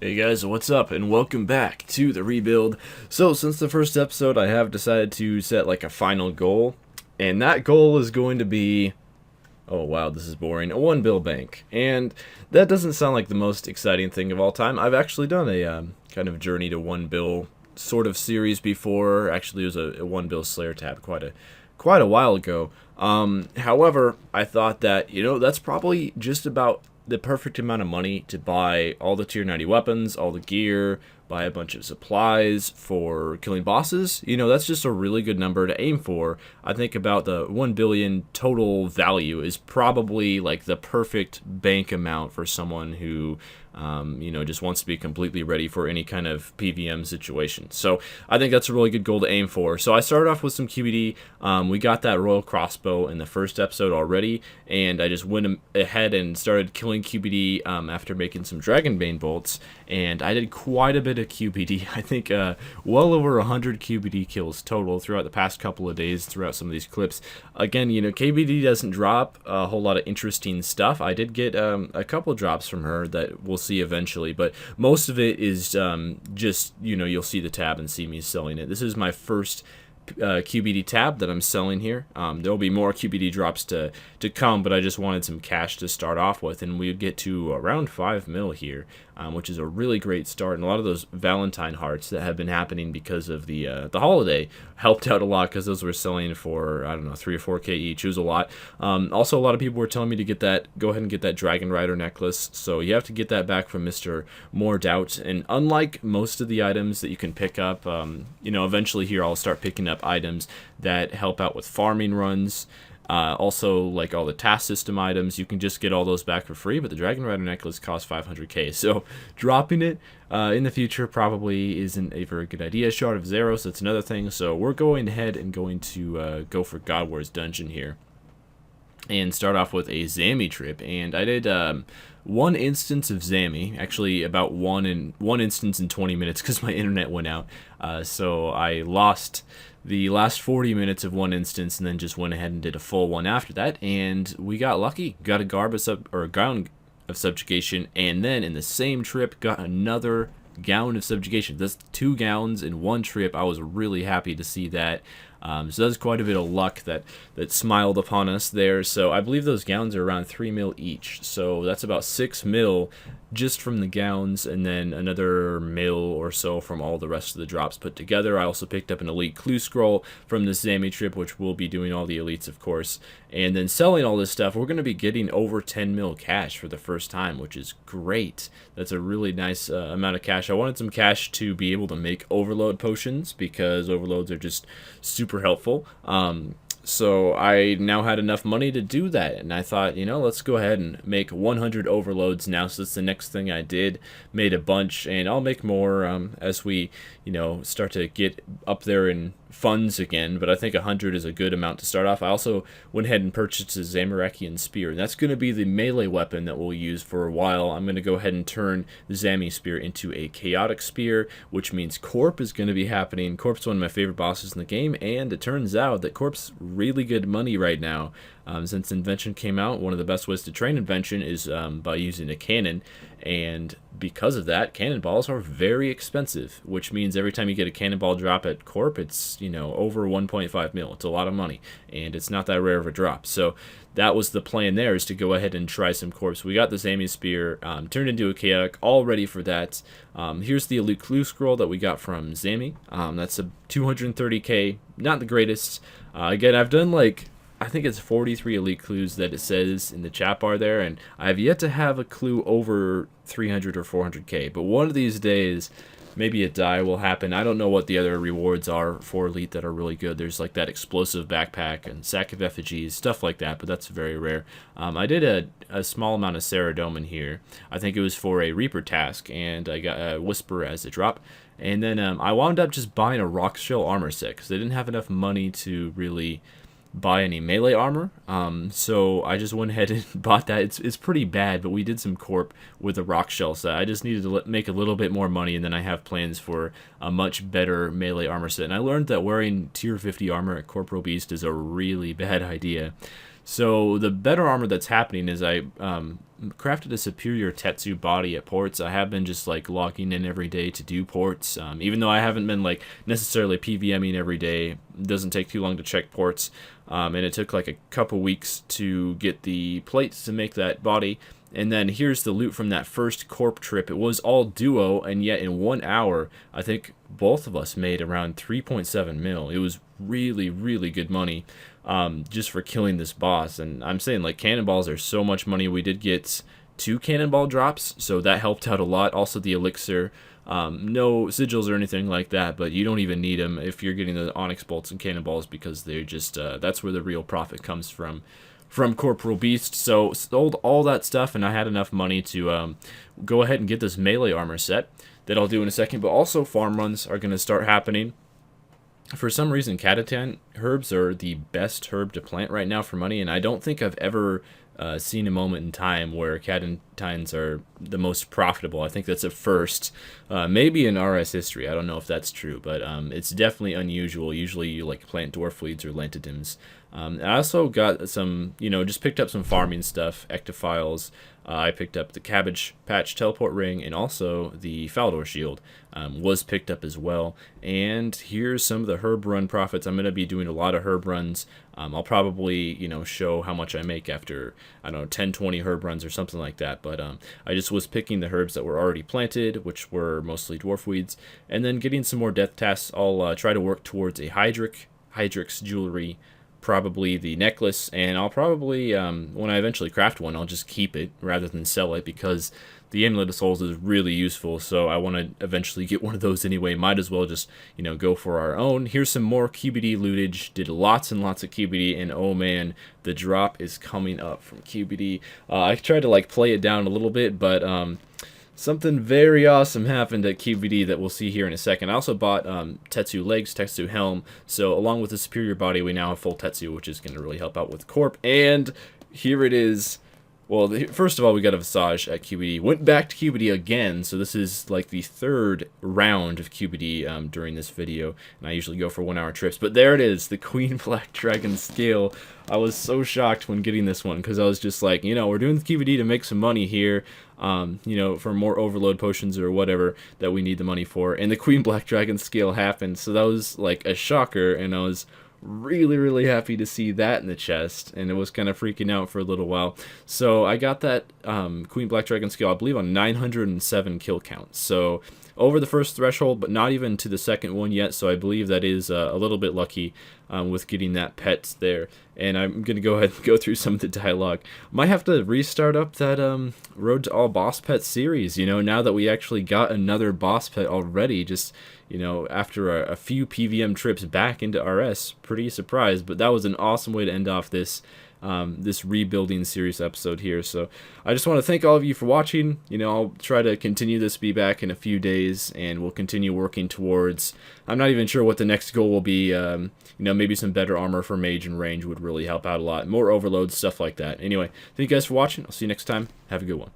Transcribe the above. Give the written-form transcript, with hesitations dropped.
Hey guys, what's up, and welcome back to the rebuild. So, since the first episode, I have decided to set like a final goal, and that goal is going to be, oh wow, this is boring, a one bill bank. And that doesn't sound like the most exciting thing of all time. I've actually done a kind of journey to one bill sort of series before. Actually, it was a one bill Slayer tab quite a while ago. However, I thought that that's probably just about the perfect amount of money to buy all the tier 90 weapons, all the gear, buy a bunch of supplies for killing bosses. That's just a really good number to aim for. I think about the 1 billion total value is probably like the perfect bank amount for someone who just wants to be completely ready for any kind of PVM situation. So I think that's a really good goal to aim for. So I started off with some QBD. We got that Royal Crossbow in the first episode already, and I just went ahead and started killing QBD after making some Dragonbane bolts, and I did quite a bit of QBD. I think well over 100 QBD kills total throughout the past couple of days throughout some of these clips. Again, KBD doesn't drop a whole lot of interesting stuff. I did get a couple drops from her that we'll see eventually, but most of it is just you'll see the tab and see me selling it. This is my first QBD tab that I'm selling here. There'll be more QBD drops to come, but I just wanted some cash to start off with, and we get to around 5 mil here, which is a really great start. And a lot of those Valentine hearts that have been happening because of the holiday helped out a lot, because those were selling for, I don't know, 3 or 4K each. It was a lot. Also, a lot of people were telling me to go ahead and get that Dragon Rider necklace, so you have to get that back from Mr. More Doubt. And unlike most of the items that you can pick up, eventually here I'll start picking up items that help out with farming runs. Also, like all the task system items, you can just get all those back for free, but the Dragon Rider necklace costs 500k, so dropping it in the future probably isn't a very good idea. Shard of Zeros, that's another thing, so we're going ahead and going to go for God Wars Dungeon here and start off with a Zammy trip. And I did one instance of Zammy, actually about one instance in 20 minutes because my internet went out, so I lost the last 40 minutes of one instance and then just went ahead and did a full one after that, and we got lucky, got a gown of subjugation, and then in the same trip got another gown of subjugation. That's 2 gowns in one trip. I was really happy to see that. So that's quite a bit of luck that smiled upon us there. So I believe those gowns are around 3 mil each. So that's about 6 mil just from the gowns, and then another mil or so from all the rest of the drops put together. I also picked up an elite clue scroll from the Zammy trip, which we'll be doing all the elites, of course. And then selling all this stuff, we're going to be getting over 10 mil cash for the first time, which is great. That's a really nice amount of cash. I wanted some cash to be able to make overload potions, because overloads are just super helpful. So I now had enough money to do that, and I thought, let's go ahead and make 100 overloads now. So that's the next thing I did. Made a bunch, and I'll make more as we, start to get up there in funds again. But I think 100 is a good amount to start off. I also went ahead and purchased a Zamorakian Spear, and that's going to be the melee weapon that we'll use for a while. I'm going to go ahead and turn the Zammy Spear into a Chaotic Spear, which means Corp is going to be happening. Corp's one of my favorite bosses in the game, and it turns out that Corp's really good money right now. Since Invention came out, one of the best ways to train Invention is by using a cannon, and because of that, cannonballs are very expensive, which means every time you get a cannonball drop at Corp, it's over 1.5 mil. It's a lot of money, and it's not that rare of a drop. So that was the plan there, is to go ahead and try some Corps. We got the Zammy Spear turned into a Chaotic, all ready for that. Here's the Elite Clue Scroll that we got from Zammy. That's a 230k, not the greatest. Again, I've done I think it's 43 elite clues that it says in the chat bar there, and I have yet to have a clue over 300 or 400k, but one of these days maybe a die will happen. I don't know what the other rewards are for elite that are really good. There's like that explosive backpack and sack of effigies, stuff like that, but that's very rare. I did a small amount of Saradomin here. I think it was for a Reaper task, and I got a Whisper as a drop. And then I wound up just buying a Rock Shell armor set, because I didn't have enough money to really buy any melee armor, so I just went ahead and bought that. It's pretty bad, but we did some Corp with a Rock Shell set. I just needed to make a little bit more money, and then I have plans for a much better melee armor set. And I learned that wearing tier 50 armor at Corporal Beast is a really bad idea. So the better armor that's happening is I crafted a superior Tetsu body at ports. I have been just like logging in every day to do ports, even though I haven't been like necessarily PVMing every day. It doesn't take too long to check ports, and it took like a couple weeks to get the plates to make that body. And then here's the loot from that first corp trip. It was all duo, and yet in 1 hour, I think both of us made around 3.7 mil. It was really, really good money, just for killing this boss. And I'm saying, like, cannonballs are so much money. We did get 2 cannonball drops, so that helped out a lot. Also the elixir. No sigils or anything like that, but you don't even need them if you're getting the onyx bolts and cannonballs, because they're just, that's where the real profit comes from Corporal Beast. So sold all that stuff, and I had enough money to go ahead and get this melee armor set that I'll do in a second. But also farm runs are going to start happening. For some reason, Catatan herbs are the best herb to plant right now for money, and I don't think I've ever seen a moment in time where Catatines are the most profitable. I think that's a first, maybe in RS history. I don't know if that's true, but it's definitely unusual. Usually you like plant dwarf weeds or lentidims. I also got some, just picked up some farming stuff, ectophiles. I picked up the Cabbage Patch Teleport Ring, and also the Faldor Shield was picked up as well. And here's some of the herb run profits. I'm going to be doing a lot of herb runs. I'll probably, show how much I make after, 10, 20 herb runs or something like that. But I just was picking the herbs that were already planted, which were mostly dwarf weeds, and then getting some more death tasks. I'll try to work towards a Hydrix jewelry, probably the necklace, and I'll probably, when I eventually craft one, I'll just keep it rather than sell it, because the Amulet of Souls is really useful, so I want to eventually get one of those anyway. Might as well just, go for our own. Here's some more QBD lootage. Did lots and lots of QBD, and oh man, the drop is coming up from QBD. I tried to, play it down a little bit, but, something very awesome happened at QBD that we'll see here in a second. I also bought Tetsu legs, Tetsu helm, so along with the superior body, we now have full Tetsu, which is going to really help out with Corp. And here it is. Well, first of all, we got a Visage at QBD. Went back to QBD again, so this is like the third round of QBD during this video, and I usually go for 1 hour trips. But there it is, the Queen Black Dragon scale. I was so shocked when getting this one, because I was just like, we're doing the QBD to make some money here, for more overload potions or whatever that we need the money for. And the Queen Black Dragon scale happened, so that was like a shocker, and I was really, really happy to see that in the chest, and it was kind of freaking out for a little while. So I got that Queen Black Dragon scale, I believe, on 907 kill counts. So over the first threshold, but not even to the second one yet, so I believe that is a little bit lucky with getting that pet there. And I'm going to go ahead and go through some of the dialogue. Might have to restart up that Road to All Boss Pet series, now that we actually got another boss pet already, just, after a few PVM trips back into RS. Pretty surprised, but that was an awesome way to end off this this rebuilding series episode here. So I just want to thank all of you for watching. I'll try to continue this, be back in a few days, and we'll continue working towards, I'm not even sure what the next goal will be. Maybe some better armor for mage and range would really help out a lot. More overloads, stuff like that. Anyway, thank you guys for watching. I'll see you next time. Have a good one.